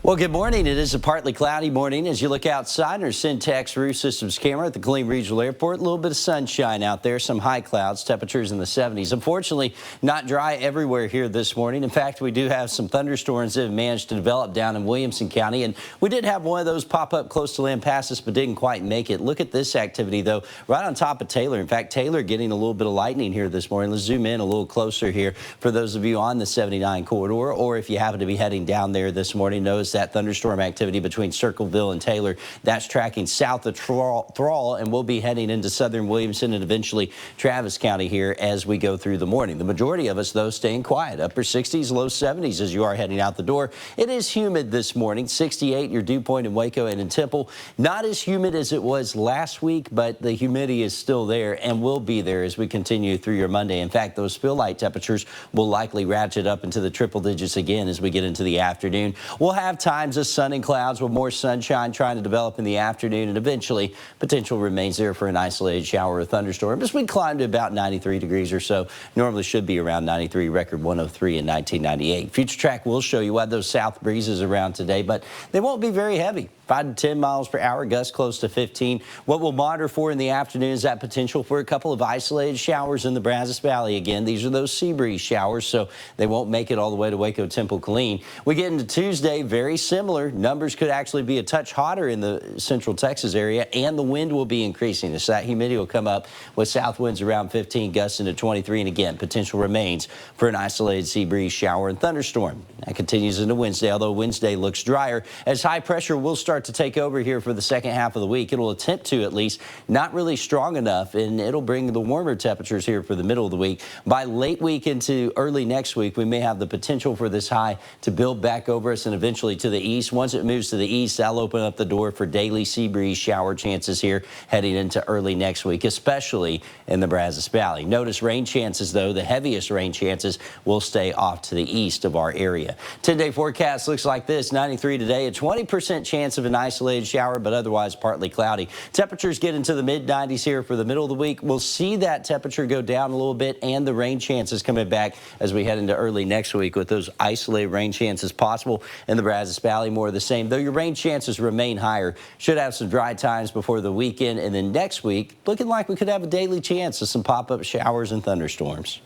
Well, good morning. It is a partly cloudy morning as you look outside our Syntax Roof Systems camera at the Killeen Regional Airport. A little bit of sunshine out there, some high clouds, temperatures in the 70s. Unfortunately, not dry everywhere here this morning. In fact, we do have some thunderstorms that have managed to develop down in Williamson County, and we did have one of those pop up close to Lampasas, but didn't quite make it. Look at this activity, though, right on top of Taylor. In fact, Taylor getting a little bit of lightning here this morning. Let's zoom in a little closer here for those of you on the 79 corridor, or if you happen to be heading down there this morning, notice that thunderstorm activity between Circleville and Taylor. That's tracking south of Thrall, and we'll be heading into southern Williamson and eventually Travis County here as we go through the morning. The majority of us, though, staying quiet. Upper 60s, low 70s as you are heading out the door. It is humid this morning. 68 your dew point in Waco and in Temple. Not as humid as it was last week, but the humidity is still there and will be there as we continue through your Monday. In fact, those feel light temperatures will likely ratchet up into the triple digits again as we get into the afternoon. We'll have times of sun and clouds with more sunshine trying to develop in the afternoon, and eventually potential remains there for an isolated shower or thunderstorm as we climb to about 93 degrees or so. Normally should be around 93, record 103 in 1998. Future Track will show you what those south breezes around today, but they won't be very heavy. 5 to 10 miles per hour, gusts close to 15. What we'll monitor for in the afternoon is that potential for a couple of isolated showers in the Brazos Valley. Again, these are those sea breeze showers, so they won't make it all the way to Waco, Temple, Killeen. We get into Tuesday, very similar. Numbers could actually be a touch hotter in the central Texas area, and the wind will be increasing. So that humidity will come up with south winds around 15, gusts into 23, and again, potential remains for an isolated sea breeze shower and thunderstorm. That continues into Wednesday, although Wednesday looks drier as high pressure will start to take over here for the second half of the week. It'll attempt to, at least, not really strong enough, and it'll bring the warmer temperatures here for the middle of the week. By late week into early next week, we may have the potential for this high to build back over us and eventually to the east. Once it moves to the east, that'll open up the door for daily sea breeze shower chances here heading into early next week, especially in the Brazos Valley. Notice rain chances, though, the heaviest rain chances will stay off to the east of our area. 10-day forecast looks like this: 93 today, a 20% chance of an isolated shower, but otherwise partly cloudy. Temperatures get into the mid-90s here for the middle of the week. We'll see that temperature go down a little bit and the rain chances coming back as we head into early next week, with those isolated rain chances possible in the Brazos Valley. More of the same, though your rain chances remain higher. Should have some dry times before the weekend, and then next week looking like we could have a daily chance of some pop-up showers and thunderstorms.